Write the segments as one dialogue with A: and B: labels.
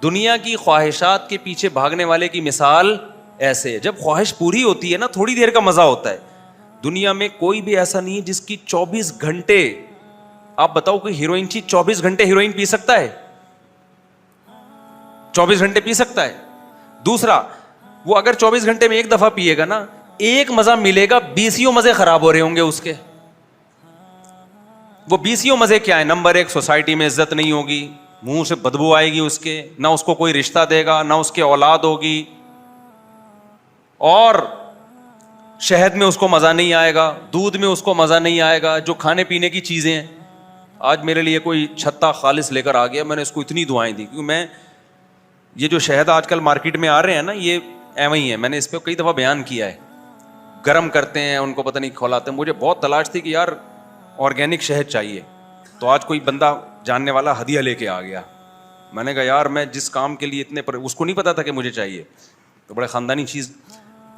A: دنیا کی خواہشات کے پیچھے بھاگنے والے کی مثال ایسے ہے. جب خواہش پوری ہوتی ہے نا تھوڑی دیر کا مزہ ہوتا ہے. دنیا میں کوئی بھی ایسا نہیں ہے جس کی 24 گھنٹے, آپ بتاؤ کوئی ہیروئن چی 24 گھنٹے ہیروئن پی سکتا ہے؟ 24 گھنٹے پی سکتا ہے؟ دوسرا, وہ اگر 24 گھنٹے میں ایک دفعہ پیے گا نا, ایک مزہ ملے گا, 20 مزے خراب ہو رہے ہوں گے اس کے. وہ 20 مزے کیا ہے؟ نمبر 1, سوسائٹی میں عزت نہیں ہوگی, منہ سے بدبو آئے گی اس کے, نہ اس کو کوئی رشتہ دے گا, نہ اس کے اولاد ہوگی, اور شہد میں اس کو مزہ نہیں آئے گا, دودھ میں اس کو مزہ نہیں آئے گا, جو کھانے پینے کی چیزیں ہیں. آج میرے لیے کوئی چھتا خالص لے کر آ گیا, میں نے اس کو اتنی دعائیں دی, کیونکہ میں یہ جو شہد آج کل مارکیٹ میں آ رہے ہیں نا, یہ ایویں ہی ہے. میں نے اس پہ کئی دفعہ بیان کیا ہے. گرم کرتے ہیں ان کو, پتہ نہیں کھولاتے ہیں. مجھے بہت تلاش تھی کہ یار آرگینک شہد چاہیے, تو آج کوئی بندہ جاننے والا ہدیہ لے کے آ گیا. میں نے کہا یار میں جس کام کے لیے اتنے اس کو نہیں پتا تھا کہ مجھے چاہیے, تو بڑے خاندانی چیز.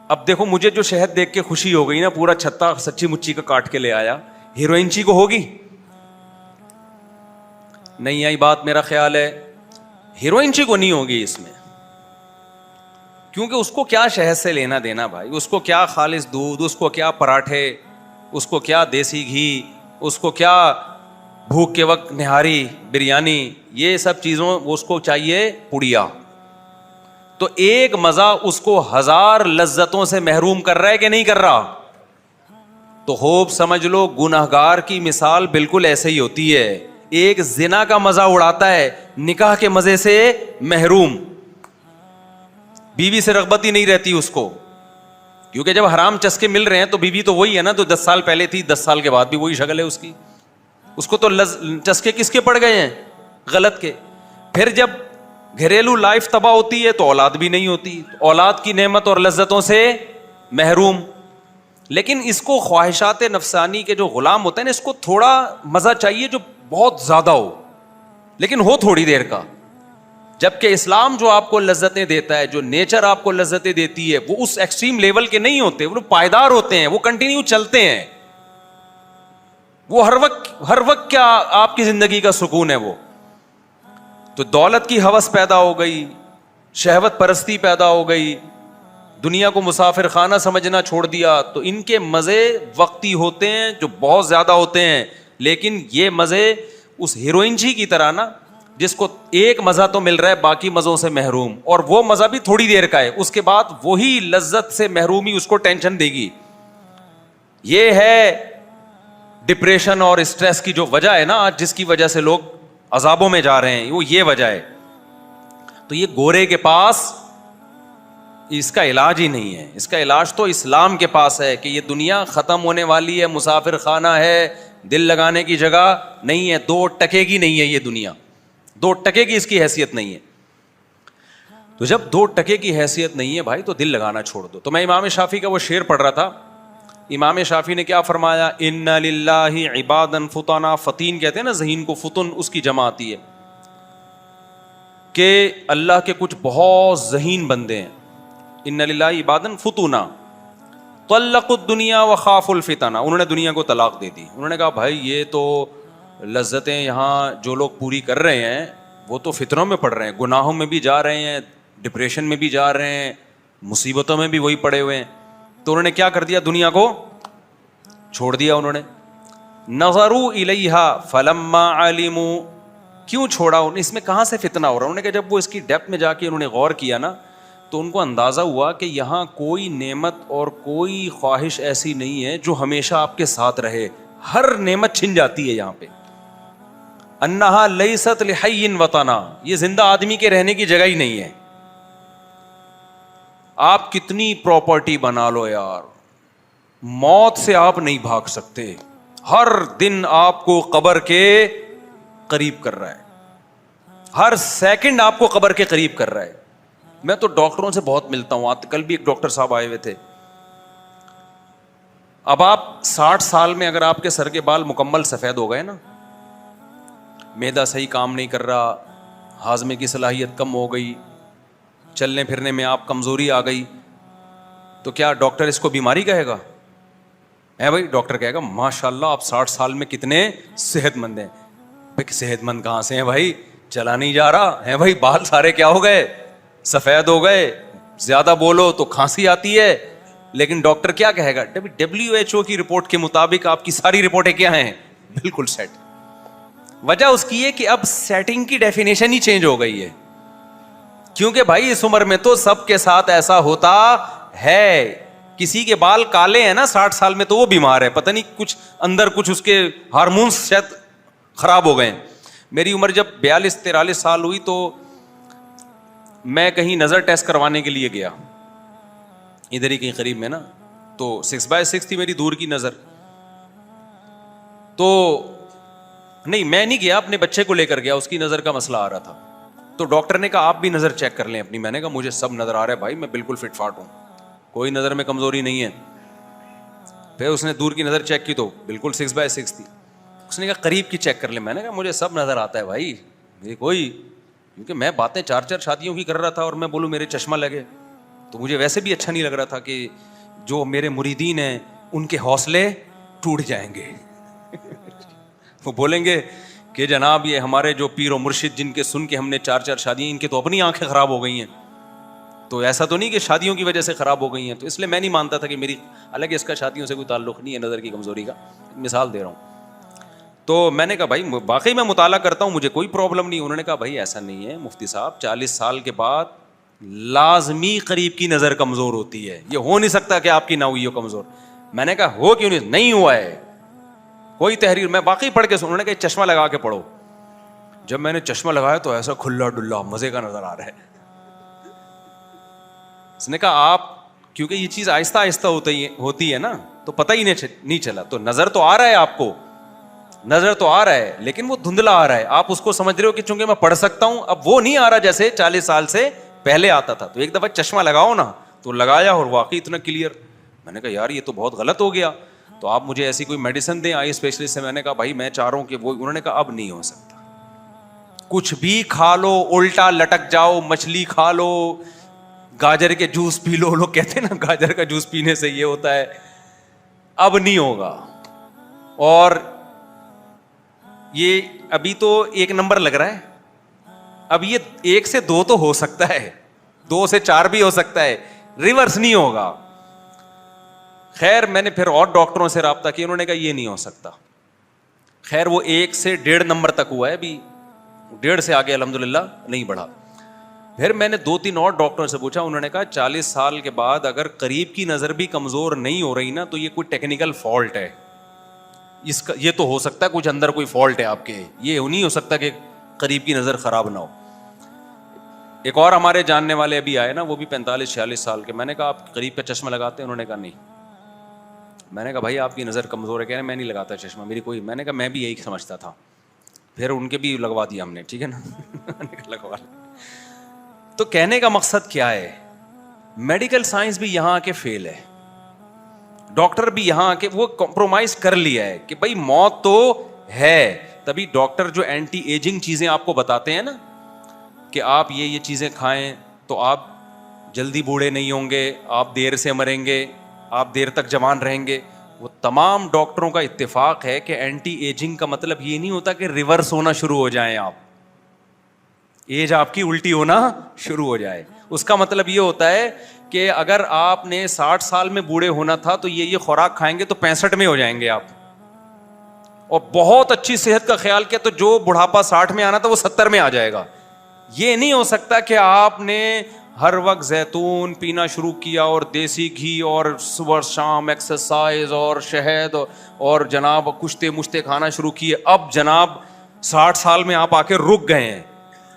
A: اب دیکھو مجھے جو شہد دیکھ کے خوشی ہو گئی نا, پورا چھتا سچی مچی کا کاٹ کے لے آیا. ہیروئن چی کو ہوگی نہیں آئی بات, میرا خیال ہے ہیروئن چی کو نہیں ہوگی اس میں, کیونکہ اس کو کیا شہد سے لینا دینا بھائی, اس کو کیا خالص دودھ, اس کو کیا پراٹھے, اس کو کیا دیسی گھی, اس کو کیا بھوک کے وقت نہاری بریانی, یہ سب چیزوں اس کو چاہیے پڑیا. تو ایک مزہ اس کو 1000 لذتوں سے محروم کر رہا ہے کہ نہیں کر رہا؟ تو خوب سمجھ لو گنہگار کی مثال بالکل ایسے ہی ہوتی ہے. ایک زنا کا مزہ اڑاتا ہے, نکاح کے مزے سے محروم, بیوی سے رغبت ہی نہیں رہتی اس کو, کیونکہ جب حرام چسکے مل رہے ہیں تو بیوی تو وہی ہے نا, تو 10 سال پہلے تھی, 10 سال کے بعد بھی وہی شکل ہے اس کی. اس کو تو چسکے کس کے پڑ گئے ہیں؟ غلط کے. پھر جب گھریلو لائف تباہ ہوتی ہے تو اولاد بھی نہیں ہوتی, اولاد کی نعمت اور لذتوں سے محروم. لیکن اس کو خواہشات نفسانی کے جو غلام ہوتے ہیں نا, اس کو تھوڑا مزہ چاہیے جو بہت زیادہ ہو, لیکن ہو تھوڑی دیر کا. جبکہ اسلام جو آپ کو لذتیں دیتا ہے, جو نیچر آپ کو لذتیں دیتی ہے, وہ اس ایکسٹریم لیول کے نہیں ہوتے, وہ پائیدار ہوتے ہیں, وہ کنٹینیو چلتے ہیں. وہ ہر وقت کیا آپ کی زندگی کا سکون ہے وہ. تو دولت کی ہوس پیدا ہو گئی, شہوت پرستی پیدا ہو گئی, دنیا کو مسافر خانہ سمجھنا چھوڑ دیا, تو ان کے مزے وقتی ہوتے ہیں جو بہت زیادہ ہوتے ہیں. لیکن یہ مزے اس ہیروئن جی کی طرح نا, جس کو ایک مزہ تو مل رہا ہے باقی مزوں سے محروم, اور وہ مزہ بھی تھوڑی دیر کا ہے, اس کے بعد وہی لذت سے محرومی اس کو ٹینشن دے گی. یہ ہے ڈپریشن اور اسٹریس کی جو وجہ ہے نا آج, جس کی وجہ سے لوگ عذابوں میں جا رہے ہیں, وہ یہ وجہ ہے. تو یہ گورے کے پاس اس کا علاج ہی نہیں ہے. اس کا علاج تو اسلام کے پاس ہے کہ یہ دنیا ختم ہونے والی ہے, مسافر خانہ ہے, دل لگانے کی جگہ نہیں ہے, 2 ٹکے کی نہیں ہے یہ دنیا, 2 ٹکے کی اس کی حیثیت نہیں ہے. تو جب 2 ٹکے کی حیثیت نہیں ہے بھائی, تو دل لگانا چھوڑ دو. تو میں امام شافعی کا وہ شعر پڑھ رہا تھا. امام شافعی نے کیا فرمایا, ان للہ عبادا فطنا, فطین کہتے ہیں نا ذہین کو, فطن اس کی جمع آتی ہے کہ اللہ کے کچھ بہت ذہین بندے ہیں. ان للہ عبادا فطنا طلقوا الدنیا وخافوا الفتنہ, انہوں نے دنیا کو طلاق دے دی. انہوں نے کہا بھائی یہ تو لذتیں یہاں جو لوگ پوری کر رہے ہیں وہ تو فتنوں میں پڑ رہے ہیں, گناہوں میں بھی جا رہے ہیں, ڈپریشن میں بھی جا رہے ہیں, مصیبتوں میں بھی وہی پڑے ہوئے ہیں. تو انہوں نے کیا کر دیا, دنیا کو چھوڑ دیا. انہوں نے نظروا الیہا فلما علموا, کیوں چھوڑا انہیں, اس میں کہاں سے فتنہ ہو رہا ہے. انہوں نے کہا جب وہ اس کی ڈیپتھ میں جا کے انہوں نے غور کیا نا, تو ان کو اندازہ ہوا کہ یہاں کوئی نعمت اور کوئی خواہش ایسی نہیں ہے جو ہمیشہ آپ کے ساتھ رہے, ہر نعمت چھن جاتی ہے یہاں پہ. انہا لیست لحی وطنا, یہ زندہ آدمی کے رہنے کی جگہ ہی نہیں ہے. آپ کتنی پراپرٹی بنا لو یار, موت سے آپ نہیں بھاگ سکتے. ہر دن آپ کو قبر کے قریب کر رہا ہے, ہر سیکنڈ آپ کو قبر کے قریب کر رہا ہے. میں تو ڈاکٹروں سے بہت ملتا ہوں, کل بھی ایک ڈاکٹر صاحب آئے ہوئے تھے. اب آپ 60 سال میں اگر آپ کے سر کے بال مکمل سفید ہو گئے نا, معدہ صحیح کام نہیں کر رہا, ہاضمے کی صلاحیت کم ہو گئی, چلنے پھرنے میں آپ کمزوری آ گئی, تو کیا ڈاکٹر اس کو بیماری کہے گا؟ ہے بھائی, ڈاکٹر کہے گا ماشاء اللہ آپ 60 سال میں کتنے صحت مند ہیں. صحت مند کہاں سے ہیں بھائی, چلا نہیں جا رہا ہے بھائی, بال سارے کیا ہو گئے, سفید ہو گئے, زیادہ بولو تو کھانسی آتی ہے. لیکن ڈاکٹر کیا کہے گا, WHO کی رپورٹ کے مطابق آپ کی ساری رپورٹیں کیا ہیں, بالکل سیٹ. وجہ اس کی ہے کہ اب سیٹنگ کی ڈیفینیشن ہی چینج ہو گئی ہے, کیونکہ بھائی اس عمر میں تو سب کے ساتھ ایسا ہوتا ہے. کسی کے بال کالے ہیں نا 60 سال میں تو وہ بیمار ہے, پتہ نہیں کچھ اندر کچھ اس کے ہارمونز شاید خراب ہو گئے. میری عمر جب 42-43 سال ہوئی تو میں کہیں نظر ٹیسٹ کروانے کے لیے گیا, ادھر ہی کہیں قریب میں نا, تو 6/6 تھی میری دور کی نظر. تو نہیں, میں نہیں گیا, اپنے بچے کو لے کر گیا, اس کی نظر کا مسئلہ آ رہا تھا. تو ڈاکٹر نے کہا آپ بھی نظر چیک کر لیں اپنی. میں نے کہا مجھے سب نظر آ رہا ہے بھائی, میں بالکل فٹ فاٹ ہوں, کوئی نظر میں کمزوری نہیں ہے. پھر اس نے دور کی نظر چیک کی تو بالکل 6/6 تھی. اس نے کہا قریب کی چیک کر لیں. میں نے کہا مجھے سب نظر آتا ہے بھائی, میری کوئی, کیونکہ میں باتیں 4 شادیوں کی کر رہا تھا, اور میں بولوں میرے چشمہ لگے تو مجھے ویسے بھی اچھا نہیں لگ رہا تھا کہ جو میرے مریدین ہیں ان کے حوصلے ٹوٹ جائیں گے. وہ بولیں گے کہ جناب یہ ہمارے جو پیر و مرشد جن کے سن کے ہم نے 4 شادیاں, ان کے تو اپنی آنکھیں خراب ہو گئی ہیں, تو ایسا تو نہیں کہ شادیوں کی وجہ سے خراب ہو گئی ہیں. تو اس لیے میں نہیں مانتا تھا کہ میری, حالانکہ اس کا شادیوں سے کوئی تعلق نہیں ہے, نظر کی کمزوری کا مثال دے رہا ہوں. تو میں نے کہا بھائی واقعی میں مطالعہ کرتا ہوں, مجھے کوئی پرابلم نہیں. انہوں نے کہا بھائی ایسا نہیں ہے مفتی صاحب, 40 سال کے بعد لازمی قریب کی نظر کمزور ہوتی ہے, یہ ہو نہیں سکتا کہ آپ کی نہ ہوئی ہو کمزور. میں نے کہا ہو کیوں نہیں ہوا ہے, کوئی تحریر, میں واقعی پڑھ کے انہوں نے کہا چشمہ لگا کے پڑھو. جب میں نے چشمہ لگایا تو ایسا کھلا ڈلا مزے کا نظر آ رہا ہے. اس نے کہا آپ, کیونکہ یہ چیز آہستہ آہستہ ہوتی ہے نا, تو پتہ ہی نہیں چلا. تو نظر تو آ رہا ہے آپ کو, نظر تو آ رہا ہے, لیکن وہ دھندلا آ رہا ہے. آپ اس کو سمجھ رہے ہو کہ چونکہ میں پڑھ سکتا ہوں, اب وہ نہیں آ رہا جیسے 40 سال سے پہلے آتا تھا. تو ایک دفعہ چشمہ لگاؤ نا, تو لگایا اور واقعی اتنا کلیئر. میں نے کہا یار یہ تو بہت غلط ہو گیا, تو آپ مجھے ایسی کوئی میڈیسن دیں آئی اسپیشلسٹ سے. میں نے کہا بھائی میں چاہ رہا ہوں کہ وہ, انہوں نے کہا اب نہیں ہو سکتا, کچھ بھی کھا لو الٹا لٹک جاؤ, مچھلی کھا لو, گاجر کے جوس پی لو, لوگ کہتے ہیں نا گاجر کا جوس پینے سے یہ ہوتا ہے, اب نہیں ہوگا. اور یہ ابھی تو 1 نمبر لگ رہا ہے, اب یہ 1 سے 2 تو ہو سکتا ہے, 2 سے 4 بھی ہو سکتا ہے, ریورس نہیں ہوگا. خیر میں نے پھر اور ڈاکٹروں سے رابطہ کیا, انہوں نے کہا یہ نہیں ہو سکتا. خیر وہ 1 سے 1.5 نمبر تک ہوا ہے, ابھی 1.5 سے آگے الحمدللہ نہیں بڑھا. پھر میں نے 2-3 اور ڈاکٹروں سے پوچھا, انہوں نے کہا 40 سال کے بعد اگر قریب کی نظر بھی کمزور نہیں ہو رہی نا, تو یہ کوئی ٹیکنیکل فالٹ ہے, اس کا یہ تو ہو سکتا ہے کچھ اندر کوئی فالٹ ہے آپ کے, یہ نہیں ہو سکتا کہ قریب کی نظر خراب نہ ہو. ایک اور ہمارے جاننے والے ابھی آئے نا, وہ بھی 45-46 سال کے. میں نے کہا آپ قریب کا چشمہ لگاتے ہیں؟ انہوں نے کہا نہیں. میں نے کہا بھائی آپ کی نظر کمزور ہے. کہہ رہے میں نہیں لگاتا چشمہ, میری کوئی. میں نے کہا میں بھی یہی سمجھتا تھا. پھر ان کے بھی لگوا دیا ہم نے, ٹھیک ہے نا, لگوا. تو کہنے کا مقصد کیا ہے, میڈیکل سائنس بھی یہاں آ کے فیل ہے, ڈاکٹر بھی یہاں آ کے وہ کمپرومائز کر لیا ہے کہ بھائی موت تو ہے. تبھی ڈاکٹر جو اینٹی ایجنگ چیزیں آپ کو بتاتے ہیں نا, کہ آپ یہ چیزیں کھائیں تو آپ جلدی بوڑھے نہیں ہوں گے, آپ دیر سے مریں گے, آپ دیر تک جوان رہیں گے, وہ تمام ڈاکٹروں کا اتفاق ہے کہ اینٹی ایجنگ کا مطلب یہ نہیں ہوتا کہ ریورس ہونا شروع ہو جائیں, آپ ایج آپ کی الٹی ہونا شروع ہو جائے. اس کا مطلب یہ ہوتا ہے کہ اگر آپ نے 60 سال میں بوڑھے ہونا تھا تو یہ خوراک کھائیں گے تو 65 میں ہو جائیں گے آپ, اور بہت اچھی صحت کا خیال کیا تو جو بڑھاپا 60 میں آنا تھا وہ 70 میں آ جائے گا. یہ نہیں ہو سکتا کہ آپ نے ہر وقت زیتون پینا شروع کیا اور دیسی گھی اور صبح شام ایکسرسائز اور شہد اور جناب کشتے مشتے کھانا شروع کیے, اب جناب 60 سال میں آپ آ کے رک گئے ہیں,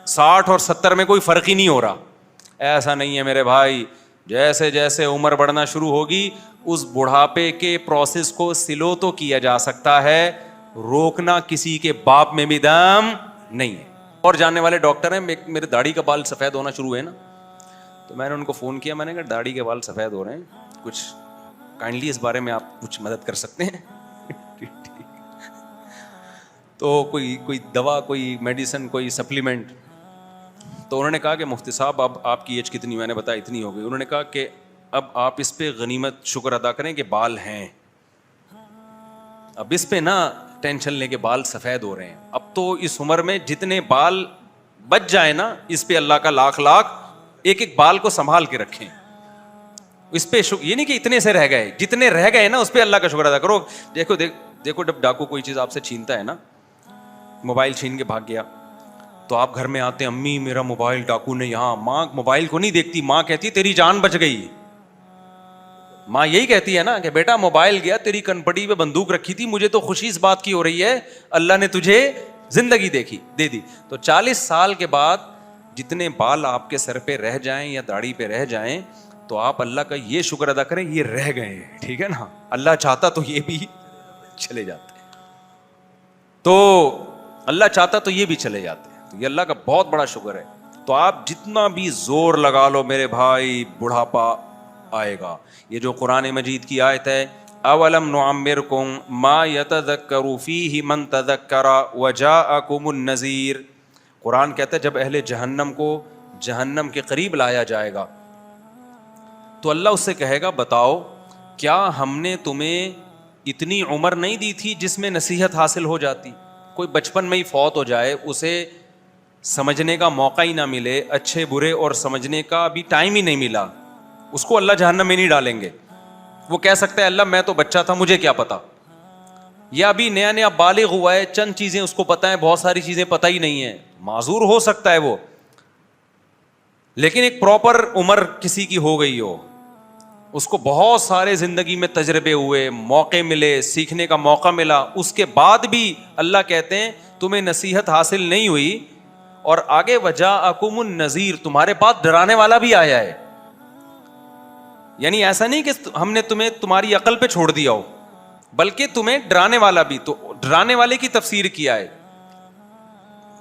A: 60 اور 70 میں کوئی فرق ہی نہیں ہو رہا. ایسا نہیں ہے میرے بھائی, جیسے جیسے عمر بڑھنا شروع ہوگی اس بڑھاپے کے پروسیس کو سلو تو کیا جا سکتا ہے, روکنا کسی کے باپ میں بھی دم نہیں ہے. اور جاننے والے ڈاکٹر ہیں, میرے داڑھی کا بال سفید ہونا شروع ہے نا, تو میں نے ان کو فون کیا, میں نے کہا داڑھی کے بال سفید ہو رہے ہیں, کچھ کائنڈلی اس بارے میں آپ کچھ مدد کر سکتے ہیں؟ تو کوئی دوا, کوئی میڈیسن, کوئی سپلیمنٹ. تو انہوں نے کہا کہ مفتی صاحب اب آپ کی ایج کتنی؟ میں نے بتایا اتنی ہو گئی. انہوں نے کہا کہ اب آپ اس پہ غنیمت شکر ادا کریں کہ بال ہیں, اب اس پہ نہ ٹینشن لیں کہ بال سفید ہو رہے ہیں. اب تو اس عمر میں جتنے بال بچ جائے نا اس پہ اللہ کا لاکھ لاکھ, ایک ایک بال کو سنبھال کے رکھیں اس پہ. یہ نہیں کہ اتنے سے رہ گئے, جتنے رہ گئے نا اس پہ اللہ کا شکر ادا کرو. دیکھو جب ڈاکو کوئی چیز آپ سے چھینتا ہے نا, موبائل چھین کے بھاگ گیا, تو آپ گھر میں آتے ہیں, امی میرا موبائل ڈاکو نے یہاں. ماں موبائل کو نہیں دیکھتی, ماں کہتی تیری جان بچ گئی. ماں یہی کہتی ہے نا کہ بیٹا موبائل گیا, تیری کنپٹی پہ بندوق رکھی تھی, مجھے تو خوشی اس بات کی ہو رہی ہے اللہ نے تجھے زندگی دے دی. تو 40 سال کے بعد جتنے بال آپ کے سر پہ رہ جائیں یا داڑھی پہ رہ جائیں تو آپ اللہ کا یہ شکر ادا کریں یہ رہ گئے ہیں, ٹھیک ہے نا. اللہ چاہتا تو یہ بھی چلے جاتے, تو اللہ چاہتا تو یہ بھی چلے جاتے. تو یہ اللہ کا بہت بڑا شکر ہے. تو آپ جتنا بھی زور لگا لو میرے بھائی, بڑھاپا آئے گا. یہ جو قرآن مجید کی آیت ہے, اولم نعمرکم ما یتذکر فیہ من تذکر وجاءکم النذیر, قرآن کہتا ہے جب اہل جہنم کو جہنم کے قریب لایا جائے گا تو اللہ اس سے کہے گا بتاؤ کیا ہم نے تمہیں اتنی عمر نہیں دی تھی جس میں نصیحت حاصل ہو جاتی. کوئی بچپن میں ہی فوت ہو جائے, اسے سمجھنے کا موقع ہی نہ ملے, اچھے برے اور سمجھنے کا بھی ٹائم ہی نہیں ملا, اس کو اللہ جہنم میں نہیں ڈالیں گے. وہ کہہ سکتا ہے اللہ میں تو بچہ تھا مجھے کیا پتا, یا ابھی نیا نیا بالغ ہوا ہے, چند چیزیں اس کو پتا ہے, بہت ساری چیزیں پتہ ہی نہیں ہے, معذور ہو سکتا ہے وہ. لیکن ایک پراپر عمر کسی کی ہو گئی ہو, اس کو بہت سارے زندگی میں تجربے ہوئے, موقع ملے, سیکھنے کا موقع ملا, اس کے بعد بھی اللہ کہتے ہیں تمہیں نصیحت حاصل نہیں ہوئی, اور آگے وجاءکم النذیر, تمہارے پاس ڈرانے والا بھی آیا ہے. یعنی ایسا نہیں کہ ہم نے تمہیں تمہاری عقل پہ چھوڑ دیا ہو, بلکہ تمہیں ڈرانے والا بھی. تو ڈرانے والے کی تفسیر کیا ہے,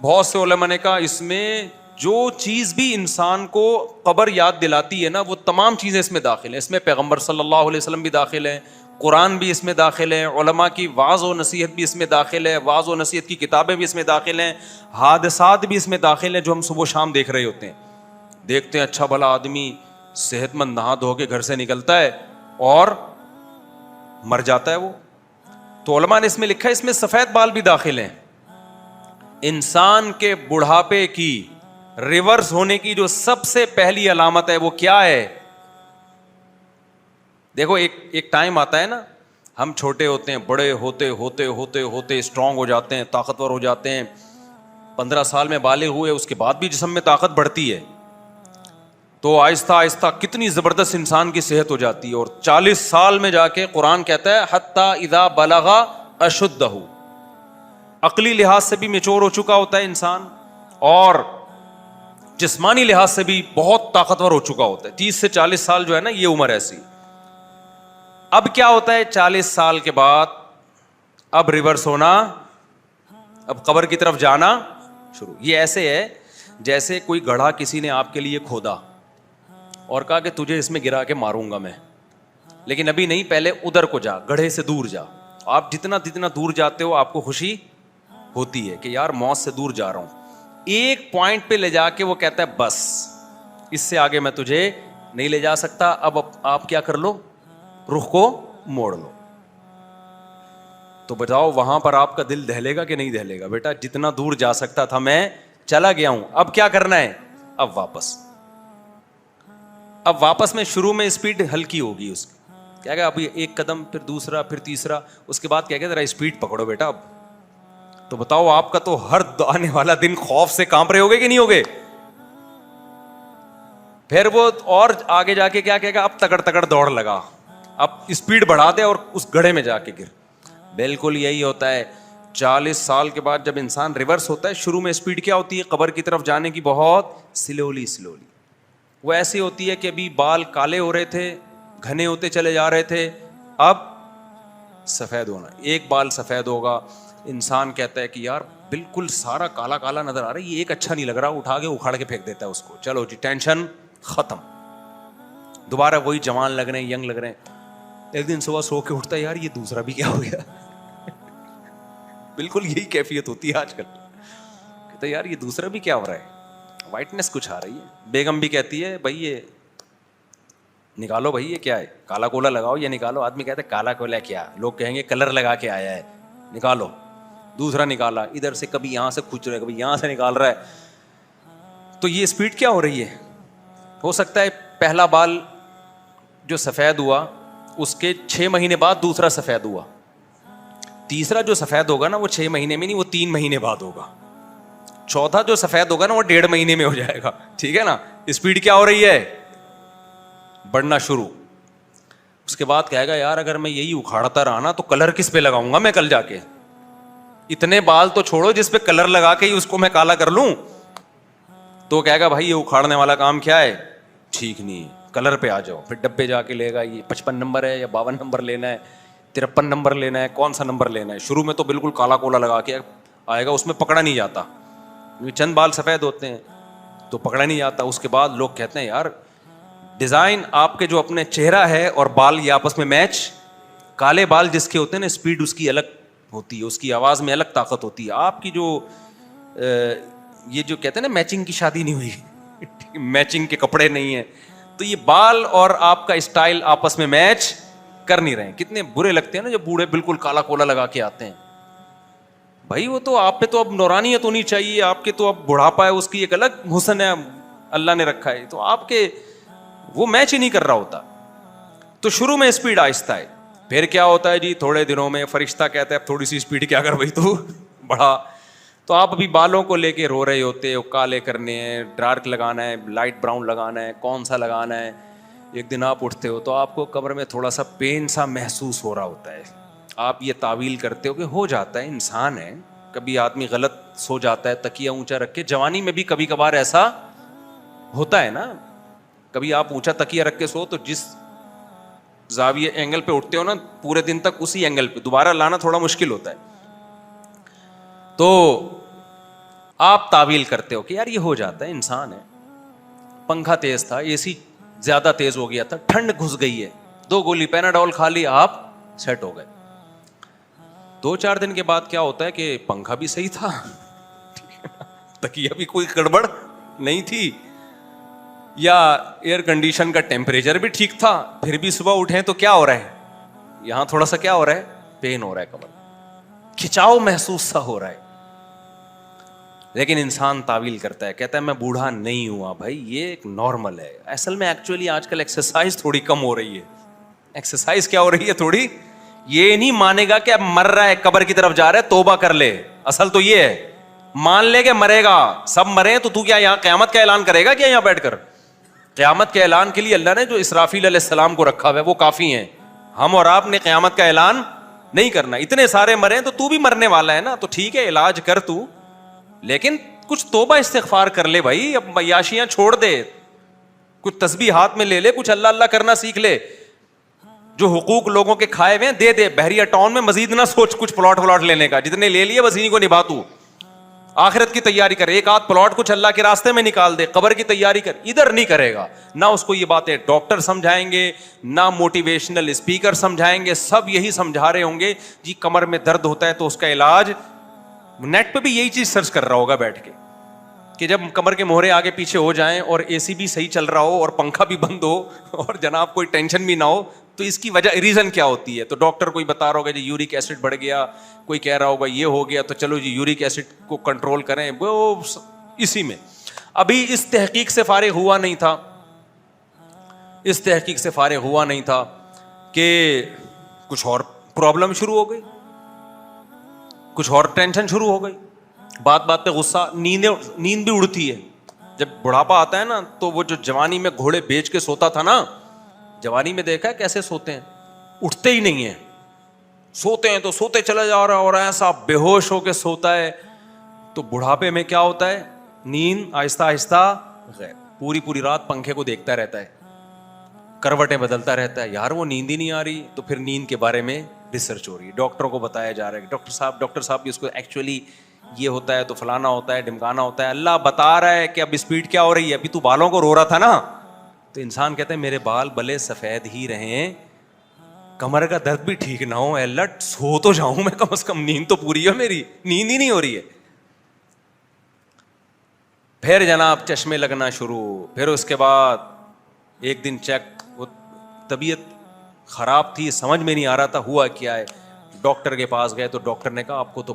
A: بہت سے علماء نے کہا اس میں جو چیز بھی انسان کو قبر یاد دلاتی ہے نا وہ تمام چیزیں اس میں داخل ہیں. اس میں پیغمبر صلی اللہ علیہ وسلم بھی داخل ہیں, قرآن بھی اس میں داخل ہے, علماء کی وعظ و نصیحت بھی اس میں داخل ہے, وعظ و نصیحت کی کتابیں بھی اس میں داخل ہیں, حادثات بھی اس میں داخل ہیں جو ہم صبح شام دیکھ رہے ہوتے ہیں. دیکھتے ہیں اچھا بھلا آدمی صحت مند نہا دھو کے گھر سے نکلتا ہے اور مر جاتا ہے وہ. تو علماء نے اس میں لکھا ہے اس میں سفید بال بھی داخل ہیں. انسان کے بڑھاپے کی ریورس ہونے کی جو سب سے پہلی علامت ہے وہ کیا ہے؟ دیکھو ایک ٹائم آتا ہے نا, ہم چھوٹے ہوتے ہیں, بڑے ہوتے ہوتے ہوتے ہوتے اسٹرانگ ہو جاتے ہیں, طاقتور ہو جاتے ہیں, 15 سال میں بالغ ہوئے اس کے بعد بھی جسم میں طاقت بڑھتی ہے, تو آہستہ آہستہ کتنی زبردست انسان کی صحت ہو جاتی ہے. اور 40 سال میں جا کے قرآن کہتا ہے حتی اذا بلغ اشدہ, عقلی لحاظ سے بھی میچور ہو چکا ہوتا ہے انسان, اور جسمانی لحاظ سے بھی بہت طاقتور ہو چکا ہوتا ہے. 30 سے 40 سال جو ہے نا یہ عمر ایسی. اب کیا ہوتا ہے 40 سال کے بعد, اب ریورس ہونا, اب قبر کی طرف جانا شروع. یہ ایسے ہے جیسے کوئی گڑھا کسی نے آپ کے لیے کھودا اور کہا کہ تجھے اس میں گرا کے ماروں گا میں, لیکن ابھی نہیں, پہلے ادھر کو جا, گڑھے سے دور جا. آپ جتنا دور جاتے ہو آپ کو خوشی ہوتی ہے کہ یار موت سے دور جا رہا ہوں. ایک پوائنٹ پہ لے جا کے وہ کہتا ہے بس اس سے آگے میں تجھے نہیں لے جا سکتا, اب آپ کیا کر لو, رخ کو موڑ لو. تو بتاؤ وہاں پر آپ کا دل دہلے گا کہ نہیں دہلے گا؟ بیٹا جتنا دور جا سکتا تھا میں چلا گیا ہوں, اب کیا کرنا ہے, اب واپس میں شروع میں اسپیڈ ہلکی ہوگی اس کی, کیا کہ اب ایک قدم پھر دوسرا پھر تیسرا, اس کے بعد کیا کہ ذرا اسپیڈ پکڑو بیٹا اب. تو بتاؤ آپ کا تو ہر آنے والا دن خوف سے کانپ رہے ہوگے کہ نہیں ہوگے؟ پھر وہ اور آگے جا کے کیا کہے گا, اب تکڑ دوڑ لگا, اب اسپیڈ بڑھا دے اور اس گڑھے میں جا کے گر. بالکل یہی ہوتا ہے 40 سال کے بعد جب انسان ریورس ہوتا ہے. شروع میں اسپیڈ کیا ہوتی ہے قبر کی طرف جانے کی, بہت سلولی, وہ ایسی ہوتی ہے کہ ابھی بال کالے ہو رہے تھے, گھنے ہوتے چلے جا رہے تھے, اب سفید ہونا, ایک بال سفید ہوگا. انسان کہتا ہے کہ یار بالکل سارا کالا کالا نظر آ رہا ہے, یہ ایک اچھا نہیں لگ رہا, اٹھا کے اکھاڑ کے پھینک دیتا ہے اس کو, چلو جی ٹینشن ختم, دوبارہ وہی جوان لگ رہے ہیں, ینگ لگ رہے ہیں. ایک دن صبح سو کے اٹھتا ہے یار یہ دوسرا بھی کیا ہو گیا. بالکل یہی کیفیت ہوتی ہے آج کل, کہتا ہے یار یہ دوسرا بھی کیا ہو رہا ہے, وائٹنس کچھ آ رہی ہے. بیگم بھی کہتی ہے بھائی یہ نکالو, بھائی یہ کیا ہے, کالا کولا لگاؤ, یہ نکالو. آدمی کہتا ہے کالا کولا کیا, لوگ کہیں گے کلر لگا کے آیا ہے, نکالو. دوسرا نکالا, ادھر سے کبھی یہاں سے کھچ رہا ہے, کبھی یہاں سے نکال رہا ہے. تو یہ اسپیڈ کیا ہو رہی ہے؟ ہو سکتا ہے پہلا بال جو سفید ہوا اس کے 6 مہینے بعد دوسرا سفید ہوا، تیسرا جو سفید ہوگا نا وہ 6 مہینے میں نہیں، وہ 3 مہینے بعد ہوگا، چوتھا جو سفید ہوگا نا وہ 1.5 مہینے میں ہو جائے گا. ٹھیک ہے نا؟ اسپیڈ کیا ہو رہی ہے؟ بڑھنا شروع. اس کے بعد کہے گا یار اگر میں یہی اکھاڑتا رہا نا تو کلر کس پہ لگاؤں گا میں کل جا کے؟ اتنے بال تو چھوڑو جس پہ کلر لگا کے ہی اس کو میں کالا کر لوں. تو کہے گا بھائی یہ اکھاڑنے والا کام کیا ہے؟ ٹھیک نہیں ہے، کلر پہ آ جاؤ. پھر ڈبے جا کے لے گا یہ 55 نمبر ہے یا 52 نمبر لینا ہے، 53 نمبر لینا ہے، کون سا نمبر لینا ہے. شروع میں تو بالکل کالا کولا لگا کے آئے گا، اس میں پکڑا نہیں جاتا، چند بال سفید ہوتے ہیں تو پکڑا نہیں جاتا. اس کے بعد لوگ کہتے ہیں یار ڈیزائن آپ کے جو اپنے چہرہ ہے اور بال یہ آپس میں میچ، کالے بال جس کے ہوتے ہیں نا اسپیڈ اس کی الگ ہوتی ہے، اس کی آواز میں الگ طاقت ہوتی ہے. آپ کی جو یہ جو کہتے ہیں نا میچنگ کی شادی نہیں ہوئی میچنگ کے کپڑے نہیں ہیں، تو یہ بال اور آپ کا اسٹائل آپس میں میچ کر نہیں رہے ہیں. کتنے برے لگتے ہیں نا جب بوڑھے بالکل کالا کولا لگا کے آتے ہیں. بھائی وہ تو آپ پہ تو اب نورانیت ہونی چاہیے، آپ کے تو اب بڑھاپا ہے، اس کی ایک الگ حسن ہے اللہ نے رکھا ہے، تو آپ کے وہ میچ ہی نہیں کر رہا ہوتا. تو شروع میں اسپیڈ آہستہ ہے، پھر کیا ہوتا ہے جی تھوڑے دنوں میں فرشتہ کہتا ہے اب تھوڑی سی اسپیڈ کیا کر بھائی تو بڑھا. تو آپ ابھی بالوں کو لے کے رو رہے ہوتے ہو، کالے کرنے ہیں، ڈارک لگانا ہے، لائٹ براؤن لگانا ہے، کون سا لگانا ہے. ایک دن آپ اٹھتے ہو تو آپ کو کمر میں تھوڑا سا پین سا محسوس ہو رہا ہوتا ہے. آپ یہ تعویل کرتے ہو کہ ہو جاتا ہے، انسان ہے، کبھی آدمی غلط سو جاتا ہے تکیہ اونچا رکھ کے. جوانی میں بھی کبھی کبھار ایسا ہوتا ہے نا، کبھی آپ اونچا تکیہ رکھ کے سو تو جس زاویے اینگل پہ اٹھتے ہو نا پورے دن تک اسی اینگل پہ دوبارہ لانا تھوڑا مشکل ہوتا ہے. تو آپ تعویل کرتے ہو کہ یار یہ ہو جاتا ہے، انسان ہے. پنکھا تیز تھا، اے سی زیادہ تیز ہو گیا تھا، ٹھنڈ گھس گئی ہے، 2 گولی پیناڈول کھا لی، آپ سیٹ ہو گئے. 2-4 دن کے بعد کیا ہوتا ہے کہ پنکھا بھی صحیح تھا تکیہ بھی کوئی گڑبڑ نہیں تھی، یا ایئر کنڈیشن کا ٹیمپریچر بھی ٹھیک تھا، پھر بھی صبح اٹھیں تو کیا ہو رہا ہے؟ یہاں تھوڑا سا کیا ہو رہا ہے؟ پین ہو رہا ہے، کمر کھچاؤ محسوس سا ہو رہا ہے. لیکن انسان تعویل کرتا ہے، کہتا ہے میں بوڑھا نہیں ہوا. بھائی یہ ایک نارمل ہے. اصل میں ایکچولی آج کل ایکسرسائز تھوڑی کم ہو رہی ہے. ایکسرسائز کیا ہو رہی ہے تھوڑی؟ یہ نہیں مانے گا کہ اب مر رہا ہے، قبر کی طرف جا رہا ہے، توبہ کر لے. اصل تو یہ ہے مان لے کہ مرے گا، سب مرے تو کیا یہاں قیامت کا اعلان کرے گا کیا یہاں بیٹھ کر؟ قیامت کے اعلان کے لیے اللہ نے جو اسرافیل علیہ السلام کو رکھا ہوا ہے وہ کافی ہیں. ہم اور آپ نے قیامت کا اعلان نہیں کرنا. اتنے سارے مرے تو بھی مرنے والا ہے نا، تو ٹھیک ہے علاج کر تو، لیکن کچھ توبہ استغفار کر لے بھائی. اب عیاشیاں چھوڑ دے، کچھ تسبیح ہاتھ میں لے لے، کچھ اللہ اللہ کرنا سیکھ لے. جو حقوق لوگوں کے کھائے ہوئے دے دے. بحریہ ٹاؤن میں مزید نہ سوچ کچھ پلاٹ لینے کا، جتنے لے لیے بس انہیں کو نبھا. تو آخرت کی تیاری کر، ایک آدھ پلاٹ کچھ اللہ کے راستے میں نکال دے. قبر کی تیاری کر، ادھر نہیں کرے گا. نہ اس کو یہ باتیں ڈاکٹر سمجھائیں گے، نہ موٹیویشنل اسپیکر سمجھائیں گے. سب یہی سمجھا رہے ہوں گے جی کمر میں درد ہوتا ہے تو اس کا علاج. نیٹ پہ بھی یہی چیز سرچ کر رہا ہوگا بیٹھ کے کہ جب کمر کے مہرے آگے پیچھے ہو جائیں اور اے سی بھی صحیح چل رہا ہو اور پنکھا بھی بند ہو اور جناب کوئی ٹینشن بھی نہ ہو تو اس کی وجہ ریزن کیا ہوتی ہے. تو ڈاکٹر کوئی بتا رہا ہوگا جی یورک ایسڈ بڑھ گیا، کوئی کہہ رہا ہوگا یہ ہو گیا تو چلو جی یورک ایسڈ کو کنٹرول کریں. وہ اسی میں ابھی اس تحقیق سے فارغ ہوا نہیں تھا کہ کچھ اور پرابلم شروع ہو گئی، کچھ اور ٹینشن شروع ہو گئی. بات بات پہ غصہ، نیند بھی اڑتی ہے. جب بڑھاپا آتا ہے نا تو وہ جو جوانی میں گھوڑے بیچ کے سوتا تھا نا، جوانی میں دیکھا ہے کیسے سوتے ہیں، اٹھتے ہی نہیں ہیں، سوتے ہیں تو سوتے چلا جا رہا اور ایسا بے ہوش ہو کے سوتا ہے. تو بڑھاپے میں کیا ہوتا ہے؟ نیند آہستہ آہستہ غائب. پوری رات پنکھے کو دیکھتا رہتا ہے، کروٹیں بدلتا رہتا ہے، یار وہ نیند ہی نہیں آ رہی. تو پھر نیند کے بارے میں ریسرچ ہو رہی ہے، ڈاکٹروں کو بتایا جا رہا ہے کہ ڈاکٹر صاحب اس کو ایکچولی یہ ہوتا ہے تو فلانا ہوتا ہے، ڈمکانا ہوتا ہے. اللہ بتا رہا ہے کہ اب اسپیڈ کیا ہو رہی ہے. ابھی تو بالوں کو رو رہا تھا نا، تو انسان کہتا ہے میرے بال بلے سفید ہی رہیں، کمر کا درد بھی ٹھیک نہ ہو، الٹ سو تو جاؤں میں کم از کم، نیند تو پوری ہے میری، نیند ہی نہیں ہو رہی ہے. پھر جناب چشمے لگنا شروع. پھر اس کے بعد ایک دن چیک، وہ طبیعت خراب تھی، سمجھ میں نہیں آ رہا تھا ہوا کیا ہے. ڈاکٹر کے پاس گئے تو ڈاکٹر نے کہا آپ کو تو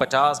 A: 50,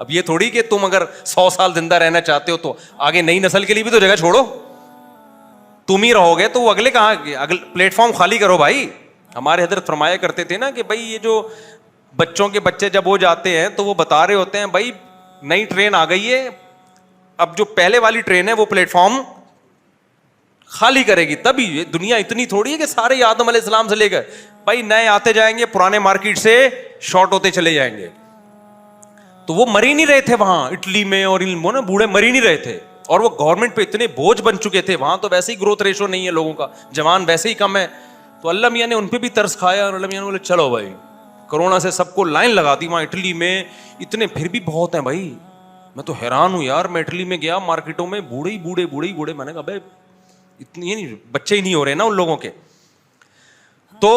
A: اب یہ تھوڑی کہ تم اگر 100 سال زندہ رہنا چاہتے ہو تو آگے نئی نسل کے لیے بھی تو جگہ چھوڑو. تم ہی رہو گے تو وہ اگلے کہاں, پلیٹ فارم خالی کرو بھائی. ہمارے حضرت فرمایا کرتے تھے نا کہ بھائی یہ جو بچوں کے بچے جب وہ جاتے ہیں تو وہ بتا رہے ہوتے ہیں بھائی نئی ٹرین آ گئی ہے, اب جو پہلے والی ٹرین ہے وہ پلیٹ فارم خالی کرے گی. تبھی دنیا اتنی تھوڑی ہے کہ سارے آدم علیہ السلام سے لے کر بھائی نئے آتے جائیں گے, پرانے مارکیٹ سے شارٹ ہوتے چلے جائیں گے. تو وہ مر ہی نہیں رہے تھے وہاں اٹلی میں, اور وہ نا بوڑھے مر ہی نہیں رہے تھے, اور وہ گورنمنٹ پہ اتنے بوجھ بن چکے تھے. وہاں تو ویسے ہی گروتھ ریشو نہیں ہے لوگوں کا, جوان ویسے ہی کم ہے. تو اللہ میاں نے ان پہ بھی ترس کھایا, اور اللہ میاں نے بولے چلو بھائی کرونا سے سب کو لائن لگا دی. وہاں اٹلی میں اتنے پھر بھی بہت ہیں بھائی. میں تو حیران ہوں یار, میں اٹلی میں گیا مارکیٹوں میں بوڑھے ہی بوڑھے. میں نے کہا بھائی اتنی نہیں, بچے ہی نہیں ہو رہے نا ان لوگوں کے. تو